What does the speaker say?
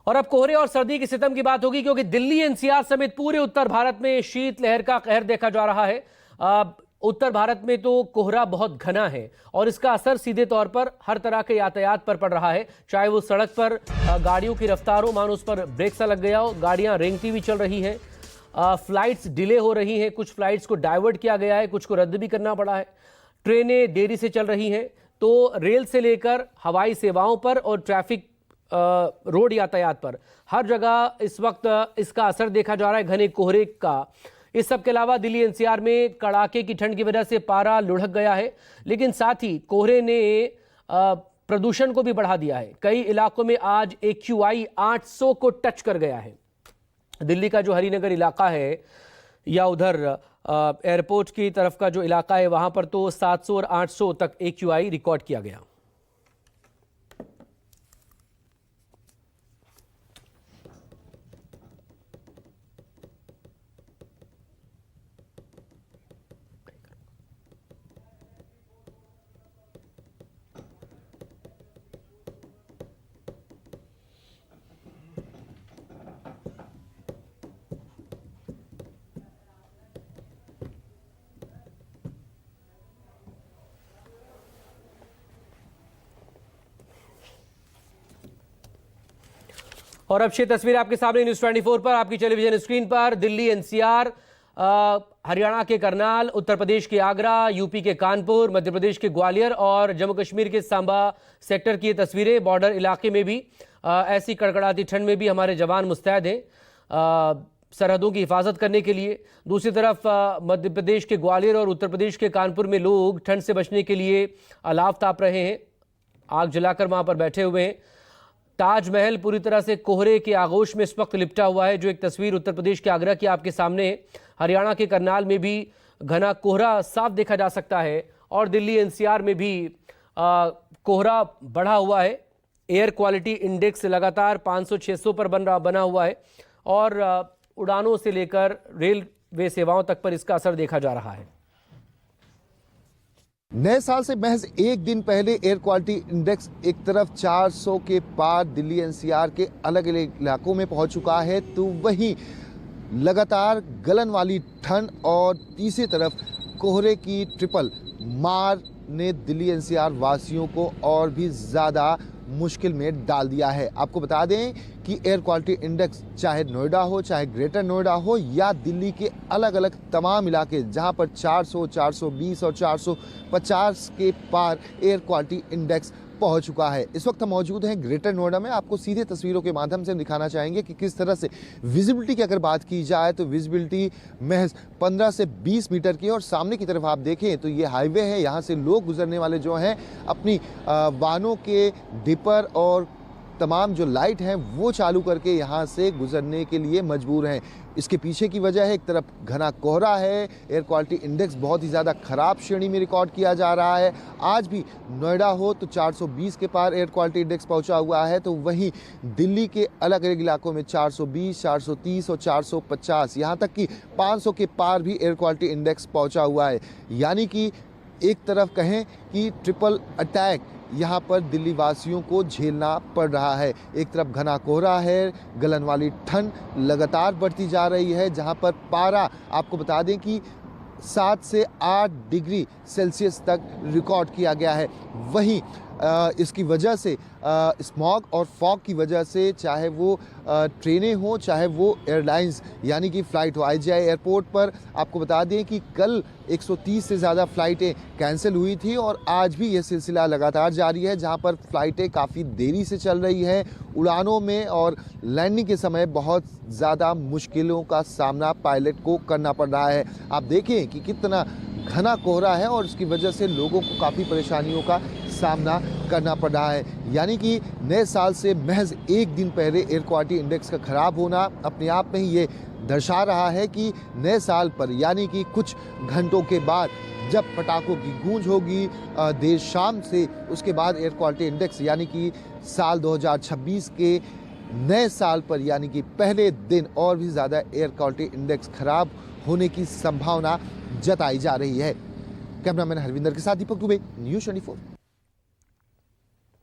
और अब कोहरे और सर्दी की सितम की बात होगी, क्योंकि दिल्ली एनसीआर समेत पूरे उत्तर भारत में शीतलहर का कहर देखा जा रहा है। उत्तर भारत में तो कोहरा बहुत घना है और इसका असर सीधे तौर पर हर तरह के यातायात पर पड़ रहा है। चाहे वो सड़क पर गाड़ियों की रफ्तार हो, मानो उस पर ब्रेक सा लग गया हो, गाड़ियां रेंगती हुई चल रही हैं, फ्लाइट्स डिले हो रही हैं, कुछ फ्लाइट्स को डाइवर्ट किया गया है, कुछ को रद्द भी करना पड़ा है, ट्रेनें देरी से चल रही हैं। तो रेल से लेकर हवाई सेवाओं पर और ट्रैफिक रोड यातायात पर हर जगह इस वक्त इसका असर देखा जा रहा है घने कोहरे का। इस सब के अलावा दिल्ली एनसीआर में कड़ाके की ठंड की वजह से पारा लुढ़क गया है, लेकिन साथ ही कोहरे ने प्रदूषण को भी बढ़ा दिया है। कई इलाकों में आज AQI 800 को टच कर गया है। दिल्ली का जो हरिनगर इलाका है या उधर एयरपोर्ट की तरफ का जो इलाका है, वहां पर तो 700 और 800 तक AQI रिकॉर्ड किया गया। और अब ये तस्वीर आपके सामने न्यूज़ 24 पर, आपकी टेलीविजन स्क्रीन पर। दिल्ली एनसीआर, हरियाणा के करनाल, उत्तर प्रदेश के आगरा, यूपी के कानपुर, मध्य प्रदेश के ग्वालियर और जम्मू कश्मीर के सांबा सेक्टर की ये तस्वीरें। बॉर्डर इलाके में भी ऐसी कड़कड़ाती ठंड में भी हमारे जवान मुस्तैद हैं सरहदों की हिफाजत करने के लिए। दूसरी तरफ मध्य प्रदेश के ग्वालियर और उत्तर प्रदेश के कानपुर में लोग ठंड से बचने के लिए अलाव ताप रहे हैं, आग जलाकर वहां पर बैठे हुए हैं। ताजमहल पूरी तरह से कोहरे के आगोश में इस वक्त लिपटा हुआ है। जो एक तस्वीर उत्तर प्रदेश के आगरा की आपके सामने है, हरियाणा के करनाल में भी घना कोहरा साफ देखा जा सकता है और दिल्ली एनसीआर में भी कोहरा बढ़ा हुआ है। एयर क्वालिटी इंडेक्स लगातार 500-600 पर बना हुआ है और उड़ानों से लेकर रेलवे सेवाओं तक पर इसका असर देखा जा रहा है। नए साल से महज एक दिन पहले एयर क्वालिटी इंडेक्स एक तरफ 400 के पार दिल्ली एनसीआर के अलग अलग इलाकों में पहुंच चुका है, तो वहीं लगातार गलन वाली ठंड और तीसरी तरफ कोहरे की ट्रिपल मार ने दिल्ली एनसीआर वासियों को और भी ज़्यादा मुश्किल में डाल दिया है। आपको बता दें कि एयर क्वालिटी इंडेक्स चाहे नोएडा हो, चाहे ग्रेटर नोएडा हो या दिल्ली के अलग अलग तमाम इलाके जहां पर 400, 420 और 450 के पार एयर क्वालिटी इंडेक्स पहुंच चुका है। इस वक्त हम मौजूद हैं ग्रेटर नोएडा में। आपको सीधे तस्वीरों के माध्यम से दिखाना चाहेंगे कि किस तरह से विजिबिलिटी की अगर बात की जाए तो विजिबिलिटी महज 15 से 20 मीटर की है और सामने की तरफ आप देखें तो ये हाईवे है। यहाँ से लोग गुजरने वाले जो हैं अपनी वाहनों के डिपर और तमाम जो लाइट हैं वो चालू करके यहाँ से गुजरने के लिए मजबूर हैं। इसके पीछे की वजह है एक तरफ घना कोहरा है, एयर क्वालिटी इंडेक्स बहुत ही ज़्यादा ख़राब श्रेणी में रिकॉर्ड किया जा रहा है। आज भी नोएडा हो तो 420 के पार एयर क्वालिटी इंडेक्स पहुंचा हुआ है, तो वहीं दिल्ली के अलग अलग इलाकों में 420, 430 और 450 यहाँ तक कि 500 के पार भी एयर क्वालिटी इंडेक्स पहुँचा हुआ है। यानी कि एक तरफ कहें कि ट्रिपल अटैक यहाँ पर दिल्ली वासियों को झेलना पड़ रहा है। एक तरफ घना कोहरा है, गलन वाली ठंड लगातार बढ़ती जा रही है, जहाँ पर पारा आपको बता दें कि 7 से 8 डिग्री सेल्सियस तक रिकॉर्ड किया गया है। वहीं इसकी वजह से स्मॉग और फॉग की वजह से चाहे वो ट्रेनें हों, चाहे वो एयरलाइंस यानी कि फ़्लाइट हो, IGI एयरपोर्ट पर आपको बता दें कि कल 130 से ज़्यादा फ़्लाइटें कैंसिल हुई थी और आज भी यह सिलसिला लगातार जारी है, जहां पर फ़्लाइटें काफ़ी देरी से चल रही हैं। उड़ानों में और लैंडिंग के समय बहुत ज़्यादा मुश्किलों का सामना पायलट को करना पड़ रहा है। आप देखें कि कितना घना कोहरा है और उसकी वजह से लोगों को काफ़ी परेशानियों का सामना करना पड़ रहा है। यानी कि नए साल से महज एक दिन पहले एयर क्वालिटी इंडेक्स का ख़राब होना अपने आप में ही ये दर्शा रहा है कि नए साल पर यानी कि कुछ घंटों के बाद जब पटाखों की गूंज होगी देर शाम से, उसके बाद एयर क्वालिटी इंडेक्स यानी कि साल 2026 के नए साल पर यानी कि पहले दिन और भी ज़्यादा एयर क्वालिटी इंडेक्स खराब होने की संभावना जताई जा रही है। कैमरामैन हरविंदर के साथ दीपक दुबे, न्यूज़ 24।